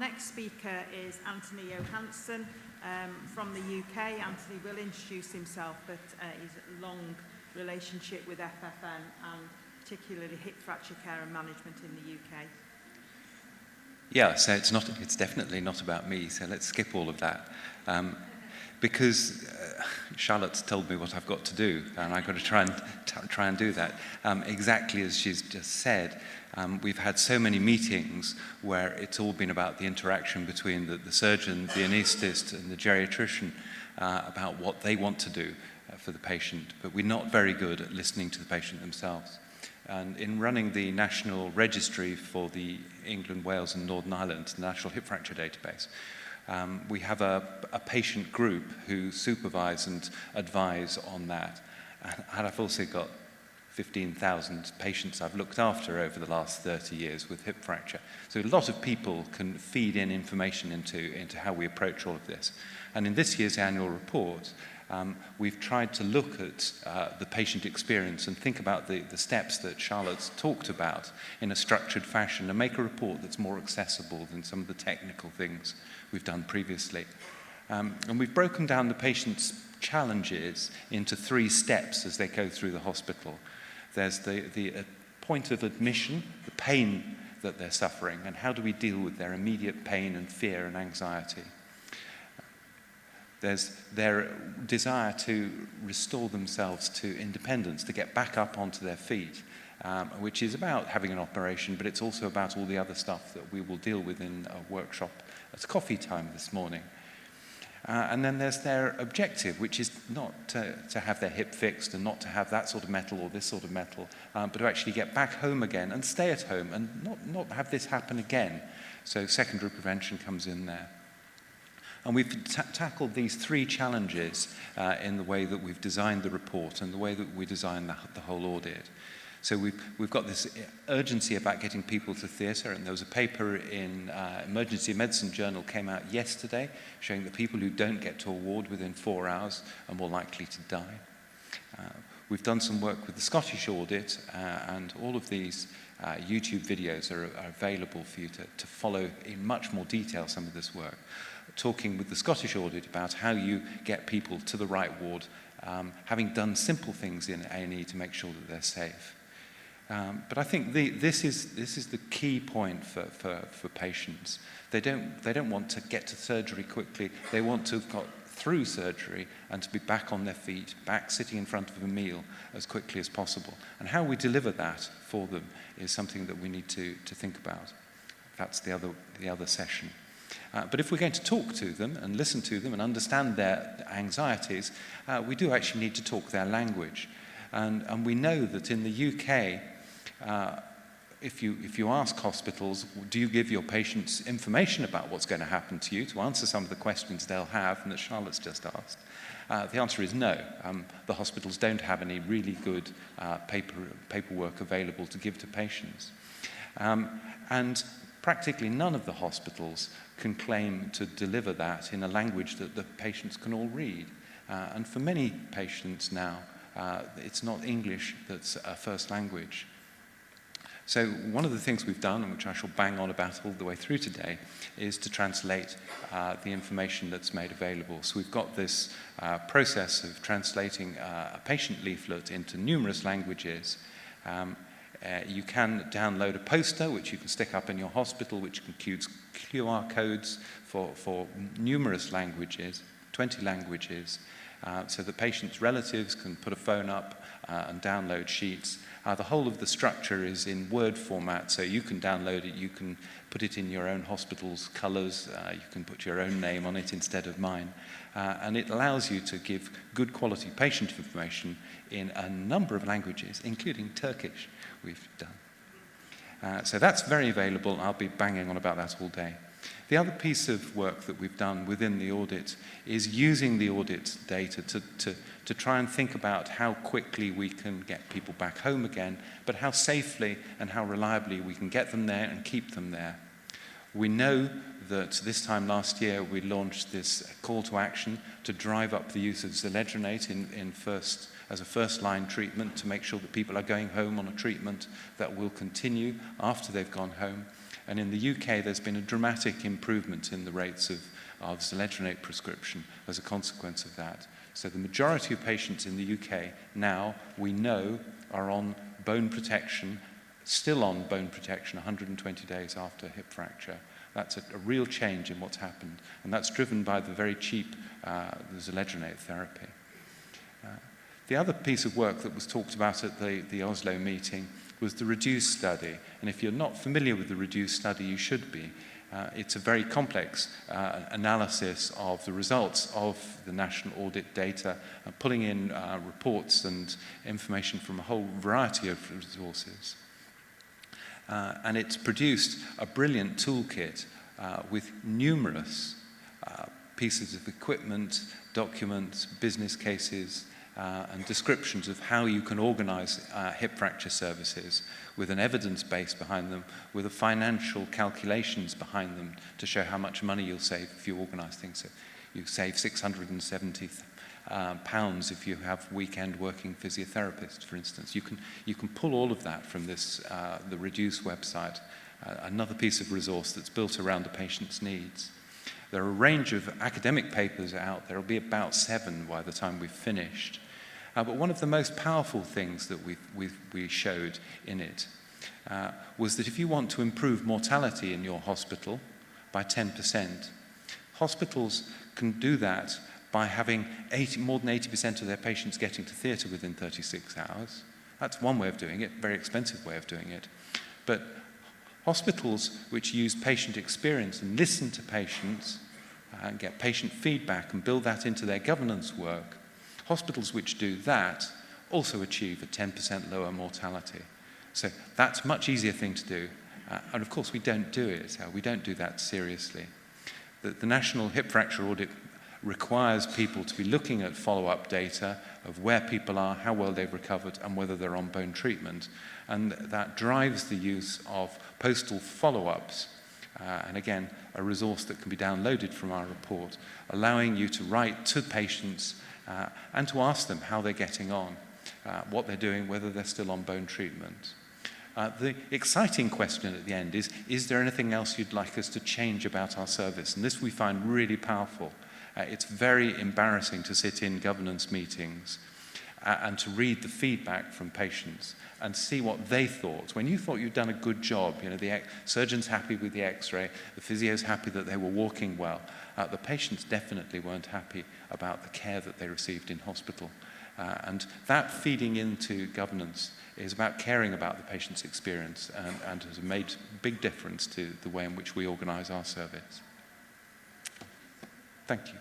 Next speaker is Antony Johansen from the UK. Antony will introduce himself, but he's a long relationship with FFN and particularly hip fracture care and management in the UK. Yeah, so it's definitely not about me, so let's skip all of that. Because Charlotte's told me what I've got to do, and I've got to try and do that. Exactly as she's just said, we've had so many meetings where it's all been about the interaction between the surgeon, the anaesthetist, and the geriatrician about what they want to do for the patient, but we're not very good at listening to the patient themselves. And in running the national registry for the England, Wales and Northern Ireland, the National Hip Fracture Database, we have a patient group who supervise and advise on that. And I've also got 15,000 patients I've looked after over the last 30 years with hip fracture. So a lot of people can feed in information into how we approach all of this. And in this year's annual report, we've tried to look at the patient experience and think about the steps that Charlotte's talked about in a structured fashion and make a report that's more accessible than some of the technical things we've done previously. And we've broken down the patient's challenges into 3 steps as they go through the hospital. There's the point of admission, the pain that they're suffering, and how do we deal with their immediate pain and fear and anxiety. There's their desire to restore themselves to independence, to get back up onto their feet, which is about having an operation, but it's also about all the other stuff that we will deal with in a workshop at coffee time this morning. And then there's their objective, which is not to have their hip fixed and not to have that sort of metal or this sort of metal, but to actually get back home again and stay at home and not have this happen again. So secondary prevention comes in there. And we've tackled these 3 challenges in the way that we've designed the report and the way that we designed the whole audit. So we've got this urgency about getting people to theatre, and there was a paper in Emergency Medicine Journal came out yesterday showing that people who don't get to a ward within 4 hours are more likely to die. We've done some work with the Scottish audit, and all of these YouTube videos are available for you to follow in much more detail some of this work. Talking with the Scottish audit about how you get people to the right ward, having done simple things in A&E to make sure that they're safe. But I think this is the key point for patients. They don't want to get to surgery quickly. They want to have got through surgery and to be back on their feet, back sitting in front of a meal as quickly as possible. And how we deliver that for them is something that we need to think about. That's the other session. But if we're going to talk to them and listen to them and understand their anxieties, we do actually need to talk their language. And we know that in the UK, if you ask hospitals, do you give your patients information about what's going to happen to you to answer some of the questions they'll have and that Charlotte's just asked? The answer is no. The hospitals don't have any really good paperwork available to give to patients. And practically none of the hospitals can claim to deliver that in a language that the patients can all read. And for many patients now, it's not English that's a first language. So one of the things we've done, and which I shall bang on about all the way through today, is to translate the information that's made available. So we've got this process of translating a patient leaflet into numerous languages. You can download a poster which you can stick up in your hospital, which includes QR codes for numerous languages, 20 languages, so the patient's relatives can put a phone up and download sheets. The whole of the structure is in Word format, so you can download it, you can put it in your own hospital's colours, you can put your own name on it instead of mine, and it allows you to give good quality patient information in a number of languages, including Turkish we've done. So that's very available. I'll be banging on about that all day. The other piece of work that we've done within the audit is using the audit data to try and think about how quickly we can get people back home again, but how safely and how reliably we can get them there and keep them there. We know that this time last year we launched this call to action to drive up the use of zoledronate as a first-line treatment to make sure that people are going home on a treatment that will continue after they've gone home. And in the UK, there's been a dramatic improvement in the rates of zoledronate prescription as a consequence of that. So the majority of patients in the UK now, we know, are on bone protection, still on bone protection 120 days after hip fracture. That's a real change in what's happened, and that's driven by the very cheap the zoledronate therapy. The other piece of work that was talked about at the Oslo meeting was the REDUCE study. And if you're not familiar with the REDUCE study, you should be. It's a very complex analysis of the results of the national audit data, pulling in reports and information from a whole variety of resources. And it's produced a brilliant toolkit with numerous pieces of equipment, documents, business cases, and descriptions of how you can organize hip fracture services with an evidence base behind them, with the financial calculations behind them to show how much money you'll save if you organize things. So you save £670 if you have weekend working physiotherapists, for instance. You can pull all of that from this the REDUCE website, another piece of resource that's built around the patient's needs. There are a range of academic papers out. There will be about 7 by the time we've finished. But one of the most powerful things that we showed in it was that if you want to improve mortality in your hospital by 10%, hospitals can do that by having more than 80% of their patients getting to theatre within 36 hours. That's one way of doing it, very expensive way of doing it. But hospitals which use patient experience and listen to patients and get patient feedback and build that into their governance work, hospitals which do that also achieve a 10% lower mortality. So that's a much easier thing to do. And of course, we don't do it. We don't do that seriously. The National Hip Fracture Audit requires people to be looking at follow-up data of where people are, how well they've recovered, and whether they're on bone treatment. And that drives the use of postal follow-ups. And again, a resource that can be downloaded from our report, allowing you to write to patients and to ask them how they're getting on, what they're doing, whether they're still on bone treatment. The exciting question at the end is there anything else you'd like us to change about our service? And this we find really powerful. It's very embarrassing to sit in governance meetings and to read the feedback from patients and see what they thought. When you thought you'd done a good job, the surgeon's happy with the x-ray, the physio's happy that they were walking well, the patients definitely weren't happy about the care that they received in hospital. And that feeding into governance is about caring about the patient's experience and has made a big difference to the way in which we organise our service. Thank you.